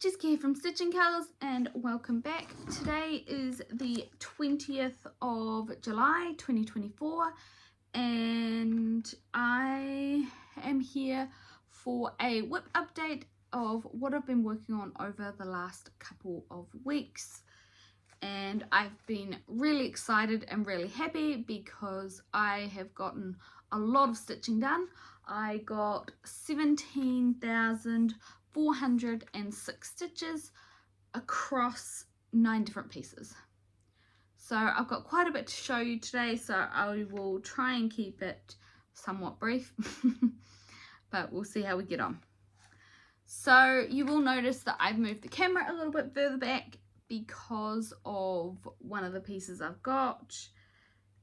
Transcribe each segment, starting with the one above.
Jessica here from Stitching Colours and welcome back. Today is the 20th of July 2024 and I am here for a whip update of what I've been working on over the last couple of weeks. And I've been really excited and really happy because I have gotten a lot of stitching done. I got 17,406 stitches across 9 different pieces. So I've got quite a bit to show you today, so I will try and keep it somewhat brief, but we'll see how we get on. So you will notice that I've moved the camera a little bit further back because of one of the pieces I've got,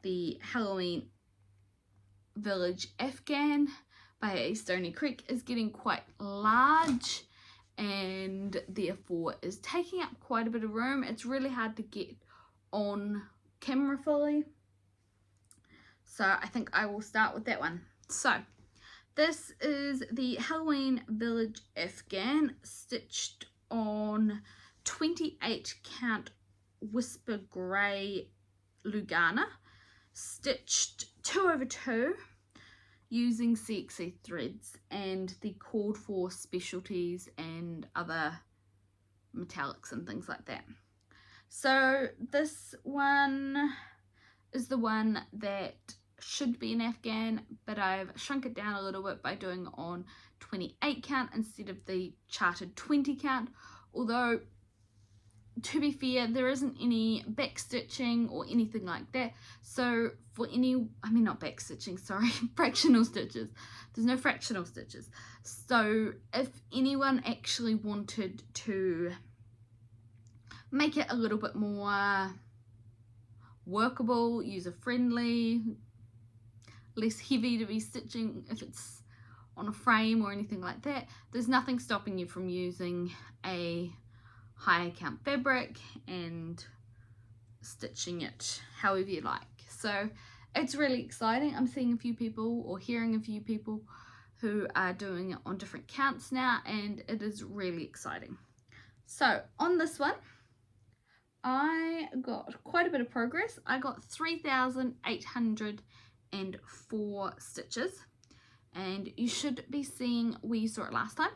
the Halloween Village Afghan by Stony Creek is getting quite large and therefore is taking up quite a bit of room. It's really hard to get on camera fully, so I think I will start with that one. So this is the Halloween Village Afghan stitched on 28 count Whisper Grey Lugana, stitched 2/2 using CXC threads and the called for specialties and other metallics and things like that. So this one is the one that should be an Afghan, but I've shrunk it down a little bit by doing it on 28 count instead of the charted 20 count, although to be fair, there isn't any back stitching or anything like that. So for not back stitching, sorry, fractional stitches. There's no fractional stitches. So if anyone actually wanted to make it a little bit more workable, user-friendly, less heavy to be stitching if it's on a frame or anything like that, there's nothing stopping you from using a higher count fabric and stitching it however you like. So it's really exciting. I'm seeing a few people or hearing a few people who are doing it on different counts now, and it is really exciting. So on this one I got quite a bit of progress. I got 3,804 stitches, and you should be seeing where you saw it last time.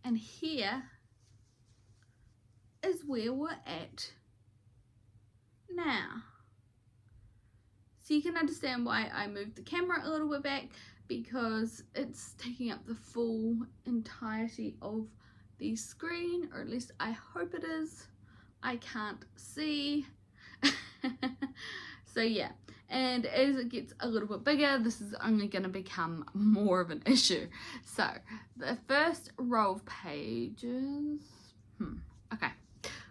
And here is where we're at now. So you can understand why I moved the camera a little bit back, because it's taking up the full entirety of the screen, or at least I hope it is. I can't see. So yeah, and as it gets a little bit bigger, this is only going to become more of an issue. So the first row of pages, okay,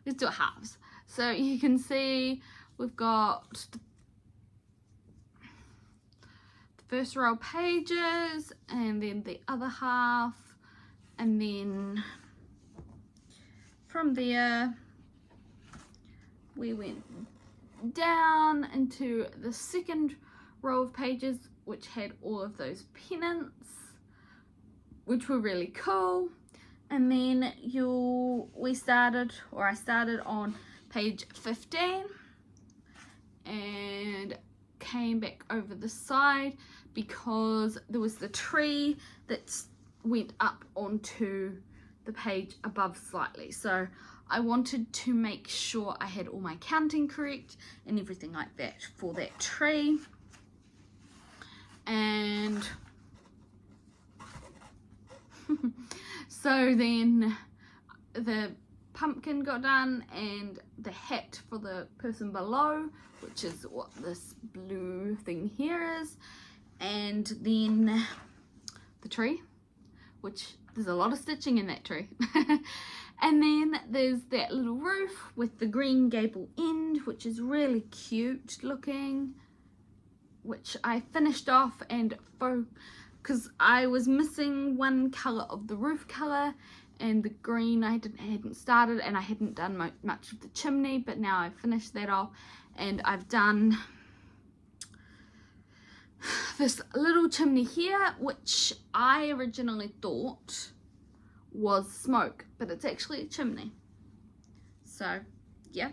let's do it halves. So you can see we've got the first row of pages and then the other half, and then from there we went down into the second row of pages, which had all of those pennants, which were really cool. And then I started on page 15 and came back over the side because there was the tree that went up onto the page above slightly. So I wanted to make sure I had all my counting correct and everything like that for that tree. And so then the pumpkin got done and the hat for the person below, which is what this blue thing here is, and then the tree, which there's a lot of stitching in that tree. And then there's that little roof with the green gable end, which is really cute looking, which I finished off, and because I was missing one colour of the roof colour, and the green I hadn't started, and I hadn't done much of the chimney, but now I've finished that off and I've done this little chimney here, which I originally thought was smoke, but it's actually a chimney. So yeah.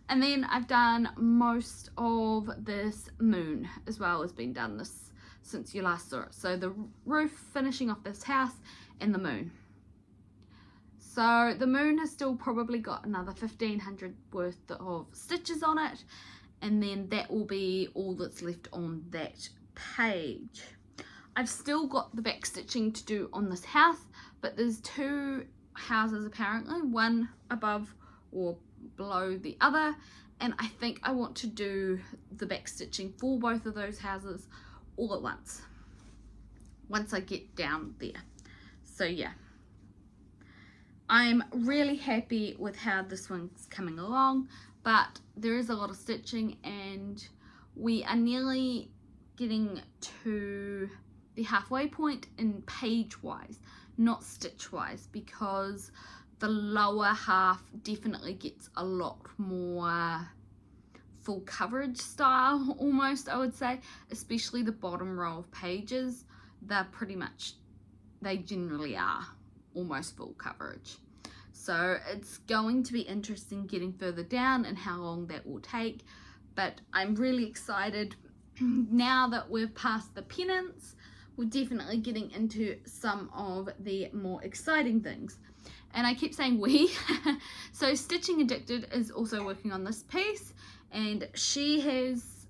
And then I've done most of this moon as well, has been done this since you last saw it. So the roof, finishing off this house, and the moon. So the moon has still probably got another 1500 worth of stitches on it, and then that will be all that's left on that page. I've still got the back stitching to do on this house, but there's two houses apparently, one above or below the other, and I think I want to do the back stitching for both of those houses all at once I get down there. So yeah, I'm really happy with how this one's coming along, but there is a lot of stitching and we are nearly getting to the halfway point in page wise, not stitch wise, because the lower half definitely gets a lot more full coverage style almost, I would say, especially the bottom row of pages. They're pretty much, they generally are almost full coverage. So it's going to be interesting getting further down and how long that will take, but I'm really excited now that we've passed the pennants. We're definitely getting into some of the more exciting things. And I keep saying we. So Stitching Addicted is also working on this piece, and she is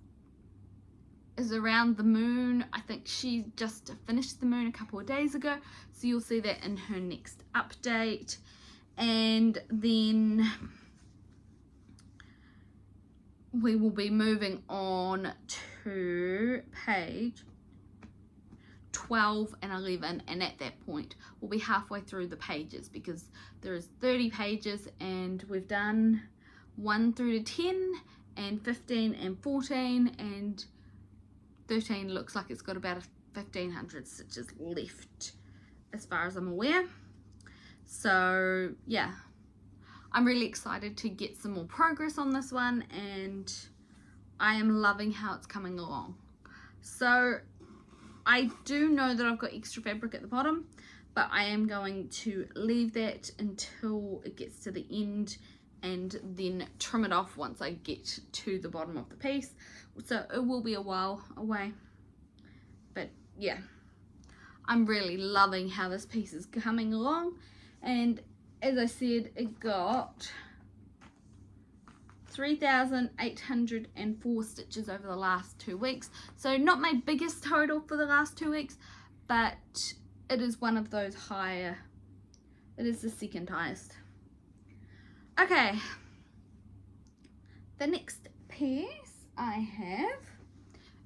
around the moon. I think she just finished the moon a couple of days ago, so you'll see that in her next update. And then we will be moving on to page 12 and 11, and at that point we'll be halfway through the pages because there is 30 pages and we've done 1 through to 10 and 15 and 14, and 13 looks like it's got about 1500 stitches left as far as I'm aware. So yeah, I'm really excited to get some more progress on this one, and I am loving how it's coming along. So I do know that I've got extra fabric at the bottom, but I am going to leave that until it gets to the end and then trim it off once I get to the bottom of the piece. So it will be a while away, but yeah, I'm really loving how this piece is coming along. And as I said, it got 3,804 stitches over the last 2 weeks. So not my biggest total for the last 2 weeks, but it is one of those higher. It is the second highest. Okay, the next piece I have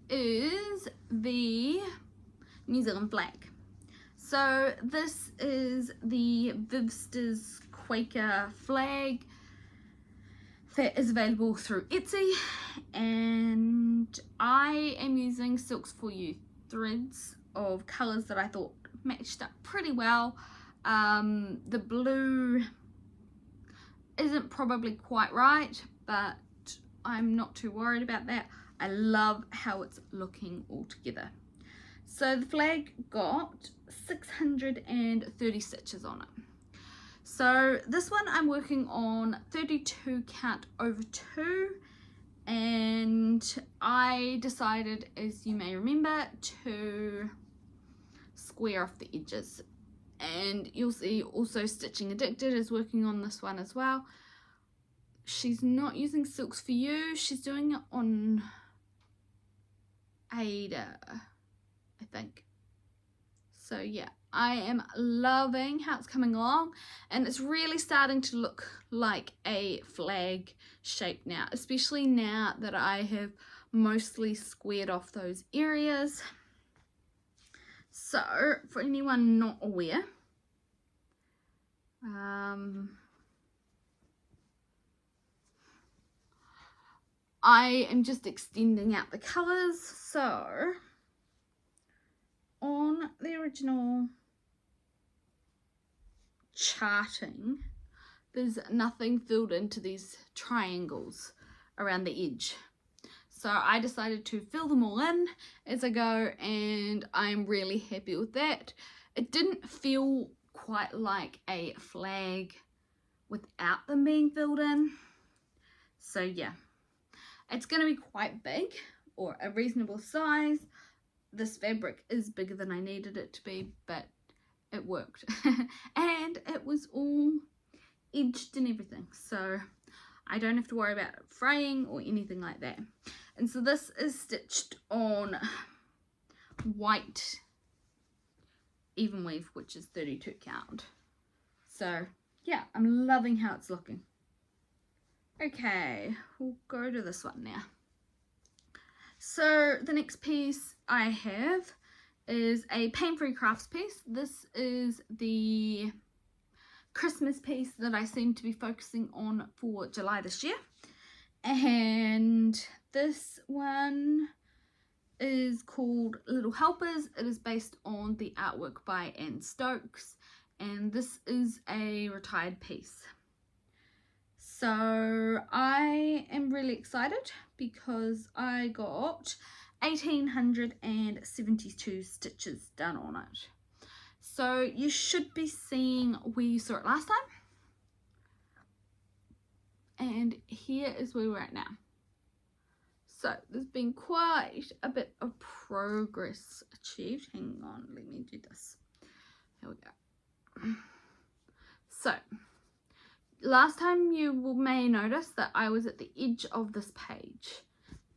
is the New Zealand flag. So this is the Vivsters Quaker flag that is available through Etsy, and I am using Silks For You threads of colours that I thought matched up pretty well. The blue isn't probably quite right, but I'm not too worried about that. I love how it's looking all together. So the flag got 630 stitches on it. So this one I'm working on 32 count over 2, and I decided, as you may remember, to square off the edges. And you'll see also Stitching Addicted is working on this one as well. She's not using Silks For You, she's doing it on Ada, I think. So yeah, I am loving how it's coming along, and it's really starting to look like a flag shape now, especially now that I have mostly squared off those areas. So for anyone not aware, I am just extending out the colours. So on the original charting, there's nothing filled into these triangles around the edge. So I decided to fill them all in as I go, and I'm really happy with that. It didn't feel quite like a flag without them being filled in. So yeah, it's going to be quite big, or a reasonable size. This fabric is bigger than I needed it to be, but it worked. And it was all edged and everything, so I don't have to worry about it fraying or anything like that. And so this is stitched on white even weave, which is 32 count. So yeah, I'm loving how it's looking. Okay, we'll go to this one now. So the next piece I have is a pain-free crafts piece. This is the Christmas piece that I seem to be focusing on for July this year, and this one is called Little Helpers. It is based on the artwork by Anne Stokes, and this is a retired piece. So I am really excited because I got 1872 stitches done on it. So you should be seeing where you saw it last time, and here is where we're at now. So there's been quite a bit of progress achieved. Hang on, let me do this. Here we go. So last time you may notice that I was at the edge of this page.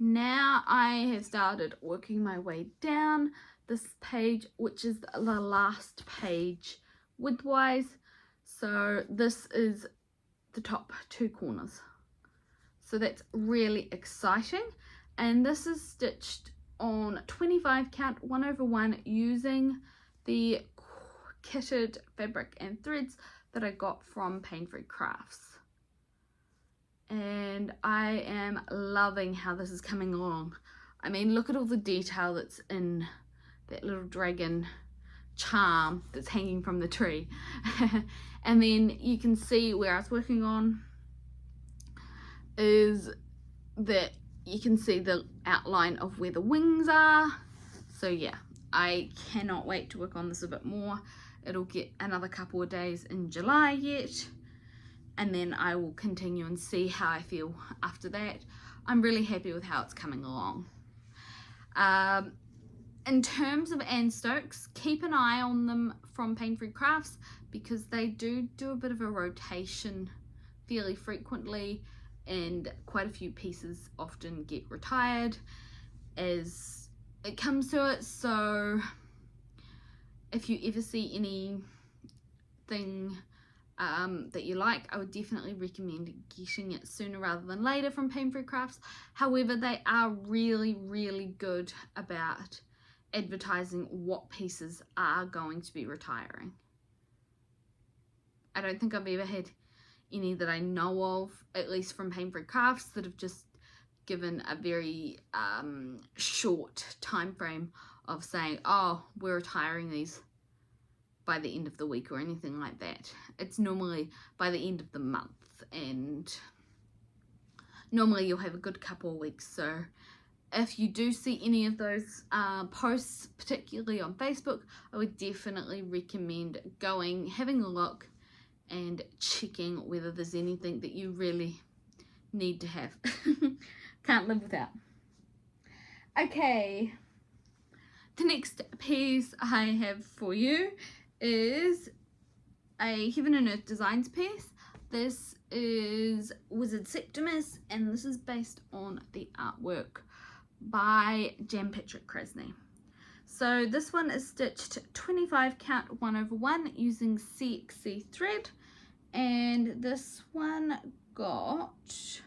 Now I have started working my way down this page, which is the last page widthwise. So this is the top two corners. So that's really exciting. And this is stitched on 25 count 1/1 using the kitted fabric and threads that I got from Pain-Free Crafts. And I am loving how this is coming along. I mean, look at all the detail that's in that little dragon charm that's hanging from the tree. And then you can see where I was working on is that you can see the outline of where the wings are. So yeah, I cannot wait to work on this a bit more. It'll get another couple of days in July yet, and then I will continue and see how I feel after that. I'm really happy with how it's coming along. In terms of Anne Stokes, keep an eye on them from Pain-Free Crafts, because they do a bit of a rotation fairly frequently, and quite a few pieces often get retired as it comes to it. So if you ever see anything that you like, I would definitely recommend getting it sooner rather than later from Pain-Free Crafts. However, they are really good about advertising what pieces are going to be retiring. I don't think I've ever had any that I know of, at least from Pain-Free Crafts, that have just given a very short time frame of saying, oh, we're retiring these by the end of the week or anything like that. It's normally by the end of the month, and normally you'll have a good couple of weeks. So if you do see any of those posts, particularly on Facebook, I would definitely recommend going, having a look, and checking whether there's anything that you really need to have. Can't live without. Okay, the next piece I have for you is a Heaven and Earth Designs piece. This is Wizard Septimus, and this is based on the artwork by Jan Patrick Krasny. So this one is stitched 25 count 1/1 using CXC thread, and this one got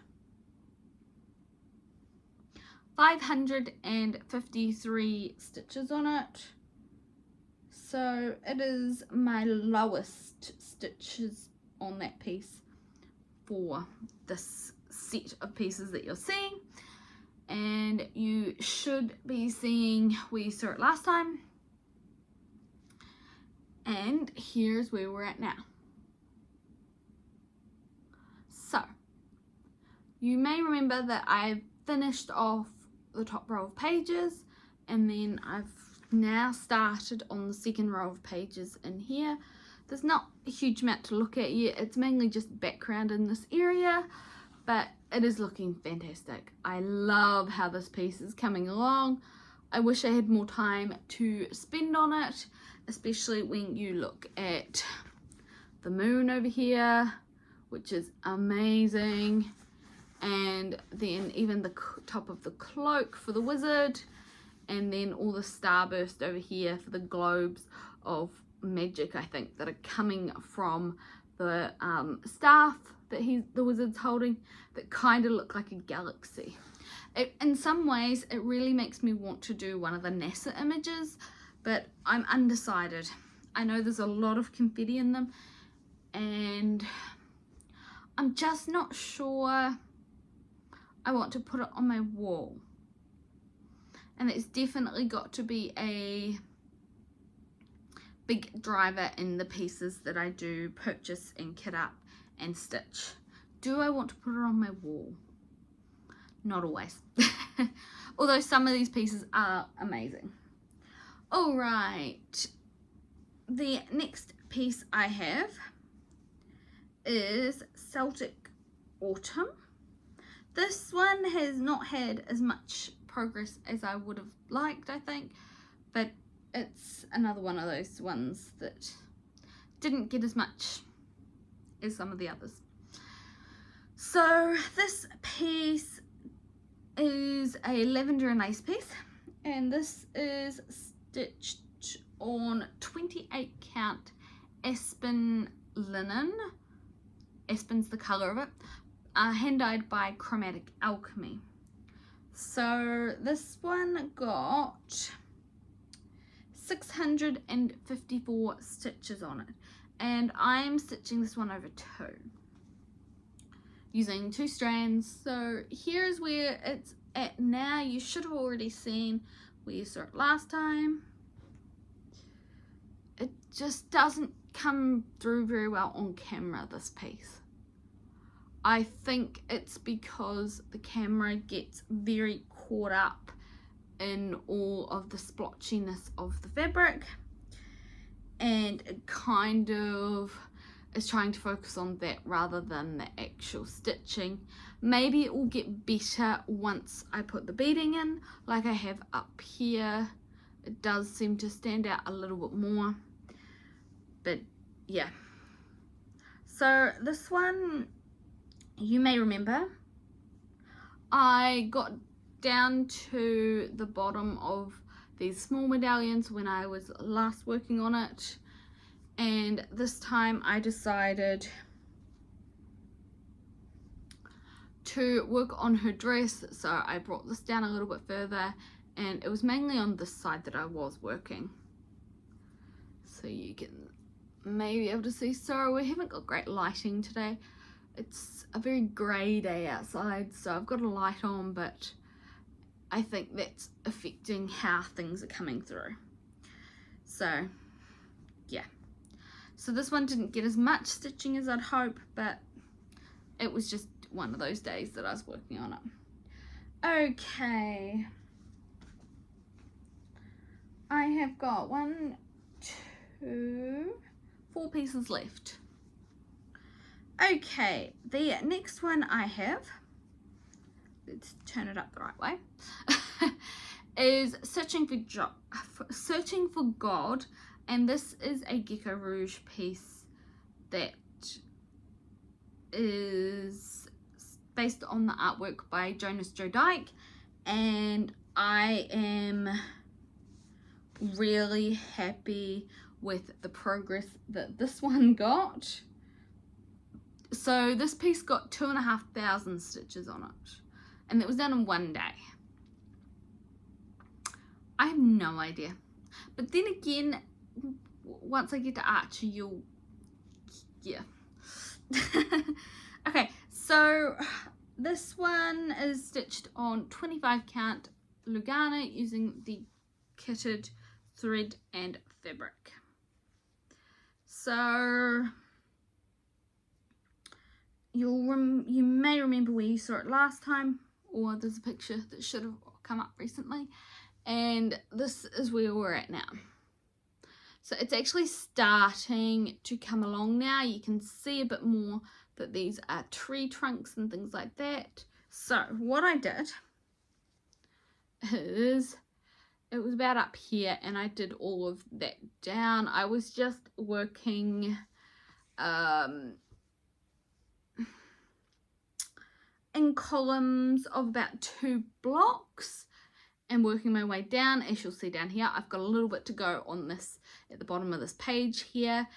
553 stitches on it. So it is my lowest stitches on that piece for this set of pieces that you're seeing. And you should be seeing where you saw it last time. And here's where we're at now. So you may remember that I finished off the top row of pages, and then I've now started on the second row of pages in here. There's not a huge amount to look at yet. It's mainly just background in this area, but it is looking fantastic. I love how this piece is coming along. I wish I had more time to spend on it, especially when you look at the moon over here, which is amazing, and then even the top of the cloak for the wizard, and then all the starburst over here for the globes of magic, I think, that are coming from the staff that the wizard's holding, that kind of look like a galaxy. In some ways it really makes me want to do one of the NASA images, but I'm undecided. I know there's a lot of confetti in them, and I'm just not sure I want to put it on my wall. And it's definitely got to be a big driver in the pieces that I do purchase and kit up and stitch. Do I want to put it on my wall? Not always. Although some of these pieces are amazing. Alright, the next piece I have is Celtic Autumn. This one has not had as much progress as I would have liked, I think, but it's another one of those ones that didn't get as much as some of the others. So this piece is a lavender and lace piece, and this is stitched on 28 count Aspen linen. Aspen's the colour of it, hand dyed by Chromatic Alchemy. So this one got 654 stitches on it, and I'm stitching this one over 2 using 2 strands. So here's where it's at now. You should have already seen where you saw it last time. It just doesn't come through very well on camera, this piece. I think it's because the camera gets very caught up in all of the splotchiness of the fabric, and it kind of is trying to focus on that rather than the actual stitching. Maybe it will get better once I put the beading in, like I have up here. It does seem to stand out a little bit more, but yeah. So this one, you may remember, I got down to the bottom of these small medallions when I was last working on it, and this time I decided to work on her dress, so I brought this down a little bit further, and it was mainly on this side that I was working, so you can maybe be able to see. So we haven't got great lighting today. It's a very grey day outside, so I've got a light on, but I think that's affecting how things are coming through. So yeah, so this one didn't get as much stitching as I'd hope, but it was just one of those days that I was working on it. Okay, I have got 1, 2, 4 pieces left. Okay, the next one I have, let's turn it up the right way, is Searching for God, and this is a Gecko Rouge piece that is based on the artwork by Jonas Joe Dyke, and I am really happy with the progress that this one got. So this piece got 2,500 stitches on it, and it was done in 1 day. I have no idea, but then again, once I get to Archer, you'll, yeah. Okay, so this one is stitched on 25 count Lugana using the kitted thread and fabric. So you may remember where you saw it last time, or there's a picture that should have come up recently, and this is where we're at now. So it's actually starting to come along now. You can see a bit more that these are tree trunks and things like that. So what I did is, it was about up here and I did all of that down. I was just working in columns of about 2 blocks and working my way down. As you'll see down here, I've got a little bit to go on this at the bottom of this page here.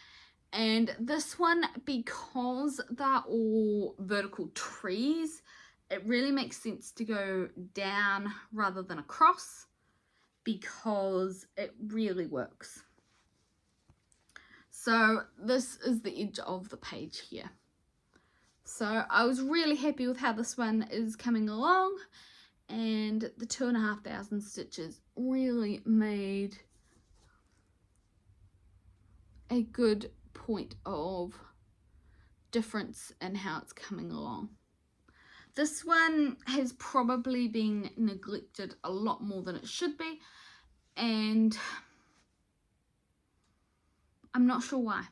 And this one, because they're all vertical trees, it really makes sense to go down rather than across, because it really works. So this is the edge of the page here. So I was really happy with how this one is coming along, and the 2,500 stitches really made a good point of difference in how it's coming along. This one has probably been neglected a lot more than it should be, and I'm not sure why.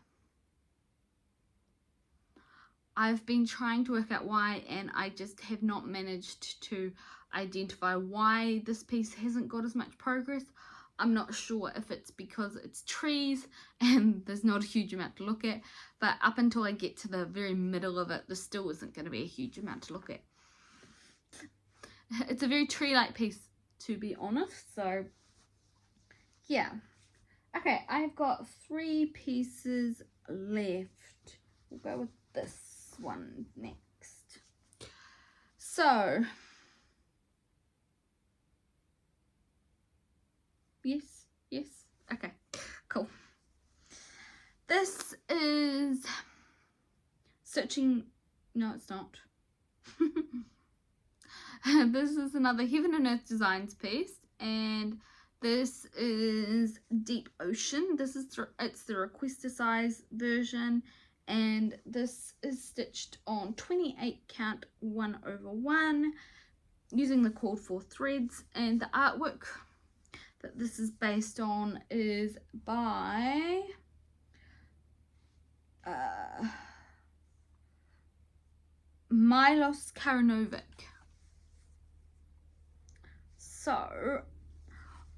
I've been trying to work out why, and I just have not managed to identify why this piece hasn't got as much progress. I'm not sure if it's because it's trees and there's not a huge amount to look at, but up until I get to the very middle of it, there still isn't going to be a huge amount to look at. It's a very tree-like piece, to be honest, so yeah. Okay, I've got 3 pieces left. We'll go with this one next. So, yes, okay, cool. This is no it's not. This is another Heaven and Earth Designs piece, and this is Deep Ocean. This is it's the requester size version, and this is stitched on 28 count 1/1 using the called for threads, and the artwork that this is based on is by Milos Karanovic. So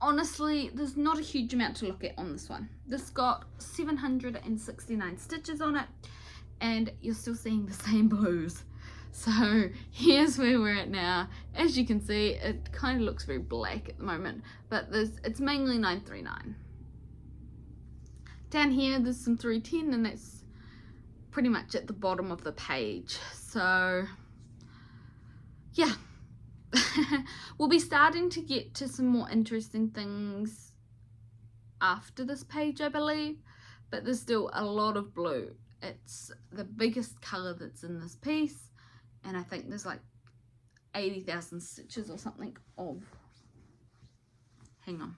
honestly, there's not a huge amount to look at on this one. This got 769 stitches on it, and you're still seeing the same blues. So here's where we're at now. As you can see, it kind of looks very black at the moment, but it's mainly 939. Down here there's some 310, and that's pretty much at the bottom of the page. So yeah. We'll be starting to get to some more interesting things after this page, I believe, but there's still a lot of blue. It's the biggest colour that's in this piece, and I think there's like 80,000 stitches or something of, hang on,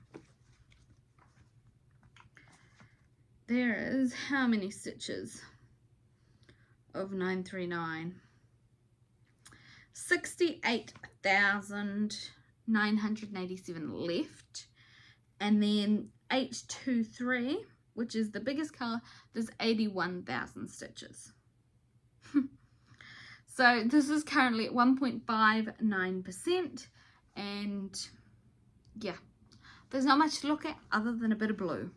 there is how many stitches of 939? 68,987 left, and then 823, which is the biggest colour, there's 81,000 stitches. So this is currently at 1.59%, and yeah, there's not much to look at other than a bit of blue.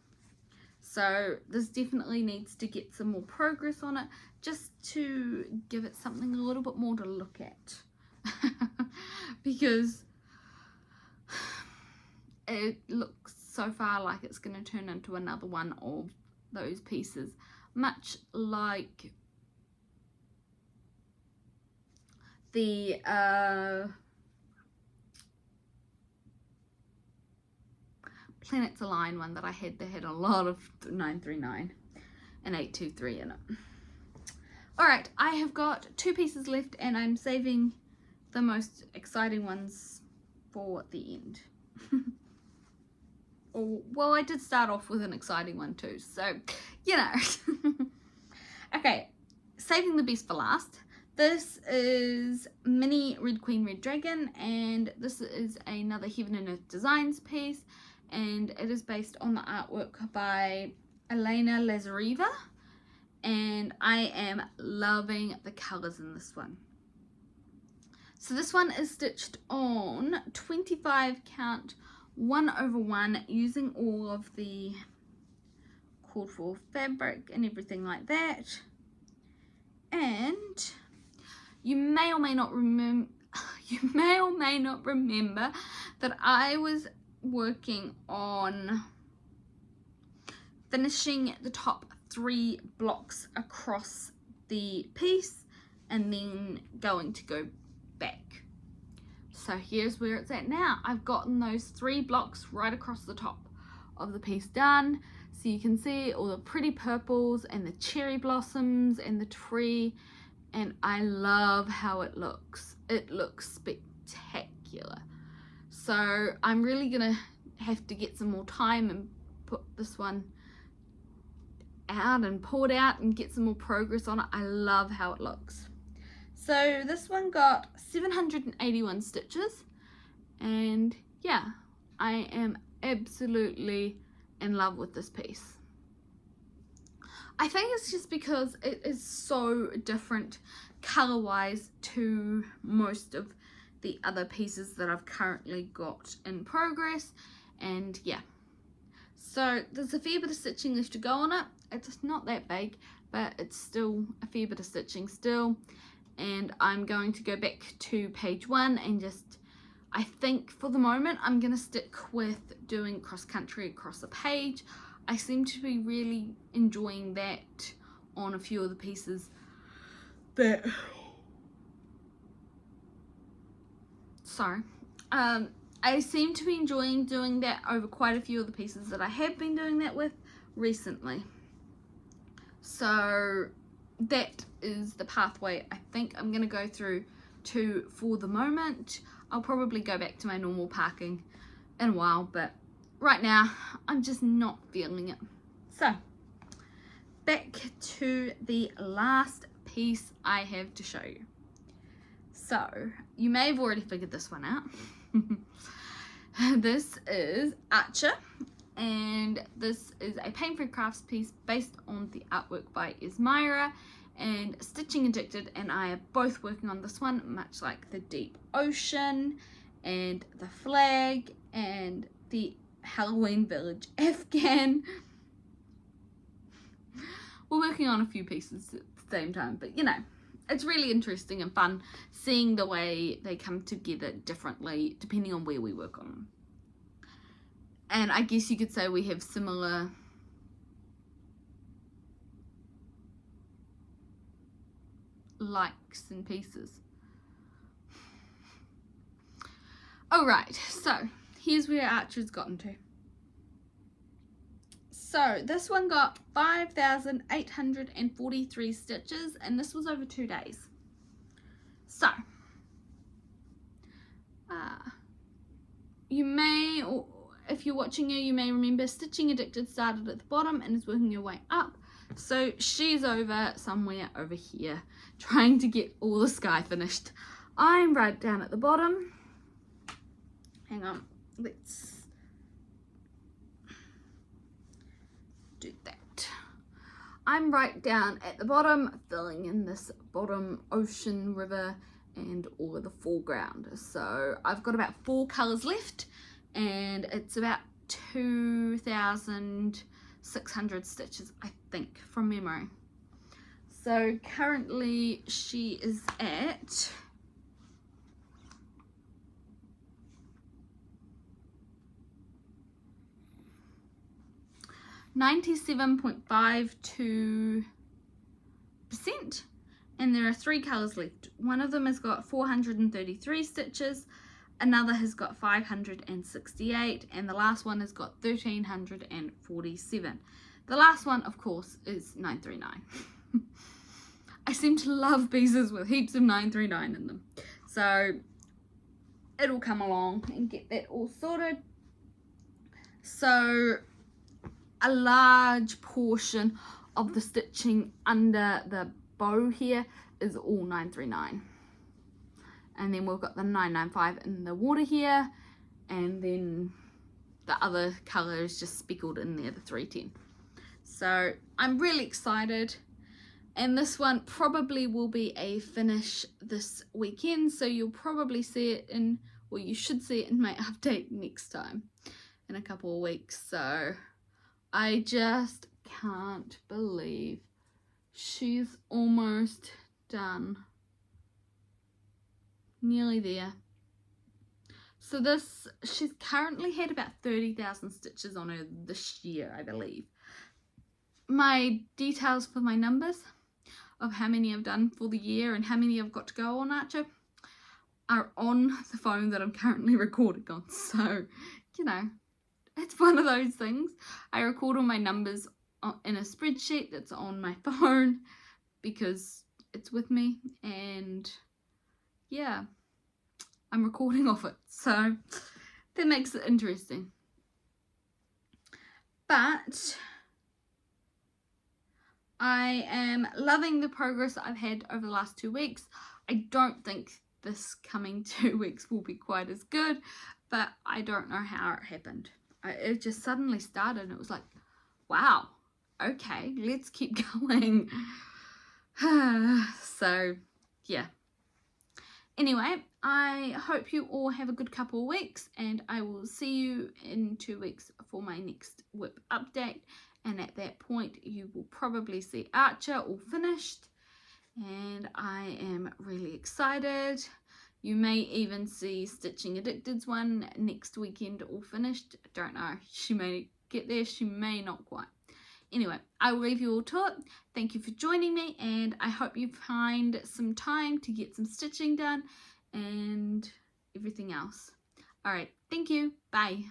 So this definitely needs to get some more progress on it, just to give it something a little bit more to look at. Because it looks so far like it's going to turn into another one of those pieces, much like the Planets Align one that I had. They had a lot of 939 and 823 in it. Alright, I have got 2 pieces left, and I'm saving the most exciting ones for the end. Well, I did start off with an exciting one too, so, you know. Okay, saving the best for last. This is Mini Red Queen Red Dragon, and this is another Heaven and Earth Designs piece, and it is based on the artwork by Elena Lazareva, and I am loving the colours in this one. So this one is stitched on 25 count 1/1 using all of the called for fabric and everything like that. And you may or may not remember that I was working on finishing the top 3 blocks across the piece and then going to go back. So here's where it's at now. I've gotten those 3 blocks right across the top of the piece done, so you can see all the pretty purples and the cherry blossoms and the tree, and I love how it looks. It looks spectacular. So I'm really gonna have to get some more time and put this one out and pull it out and get some more progress on it. I love how it looks. So this one got 781 stitches, and yeah, I am absolutely in love with this piece. I think it's just because it is so different color wise to most of the other pieces that I've currently got in progress, and yeah, so there's a fair bit of stitching left to go on it. It's not that big, but it's still a fair bit of stitching still, and I'm going to go back to page 1 and just, I think for the moment I'm going to stick with doing cross country across a page. I seem to be really enjoying that on a few of the pieces that, I seem to be enjoying doing that over quite a few of the pieces that I have been doing that with recently. So that is the pathway I think I'm going to go through to for the moment. I'll probably go back to my normal parking in a while, but right now I'm just not feeling it. So back to the last piece I have to show you. So you may have already figured this one out. This is Archer, and this is a Pain-Free Crafts piece based on the artwork by Esmira, and Stitching Addicted and I are both working on this one, much like the Deep Ocean and the Flag and the Halloween Village Afghan. We're working on a few pieces at the same time, but you know, it's really interesting and fun seeing the way they come together differently depending on where we work on them. And I guess you could say we have similar likes and pieces. Alright, so here's where Archer's gotten to. So this one got 5,843 stitches, and this was over 2 days. So you may, or if you're watching her, you may remember Stitching Addicted started at the bottom and is working her way up. So she's over somewhere over here trying to get all the sky finished. I'm right down at the bottom. Hang on, let's do that. I'm right down at the bottom, filling in this bottom ocean, river, and all of the foreground. So I've got about 4 colours left, and it's about 2,600 stitches, I think, from memory. So currently she is at 97.52%, and there are 3 colours left. One of them has got 433 stitches, another has got 568, and the last one has got 1,347. The last one, of course, is 939. I seem to love pieces with heaps of 939 in them, so it'll come along and get that all sorted. So a large portion of the stitching under the bow here is all 939. And then we've got the 995 in the water here, and then the other colour is just speckled in there, the 310. So I'm really excited, and this one probably will be a finish this weekend, so you'll probably see it in, well, you should see it in my update next time in a couple of weeks. So I just can't believe she's almost done. Nearly there. So this, she's currently had about 30,000 stitches on her this year, I believe. My details for my numbers of how many I've done for the year and how many I've got to go on Archer are on the phone that I'm currently recording on. So, you know, it's one of those things. I record all my numbers in a spreadsheet that's on my phone because it's with me, and yeah, I'm recording off it, so that makes it interesting. But I am loving the progress I've had over the last 2 weeks. I don't think this coming 2 weeks will be quite as good, but I don't know how it happened. It just suddenly started, and it was like, wow, okay, let's keep going. So yeah, anyway, I hope you all have a good couple of weeks, and I will see you in 2 weeks for my next whip update. And at that point you will probably see Archer all finished, and I am really excited. You may even see Stitching Addicted's one next weekend all finished. Don't know, she may get there, she may not quite. Anyway, I will leave you all to it. Thank you for joining me, and I hope you find some time to get some stitching done and everything else. Alright, thank you. Bye.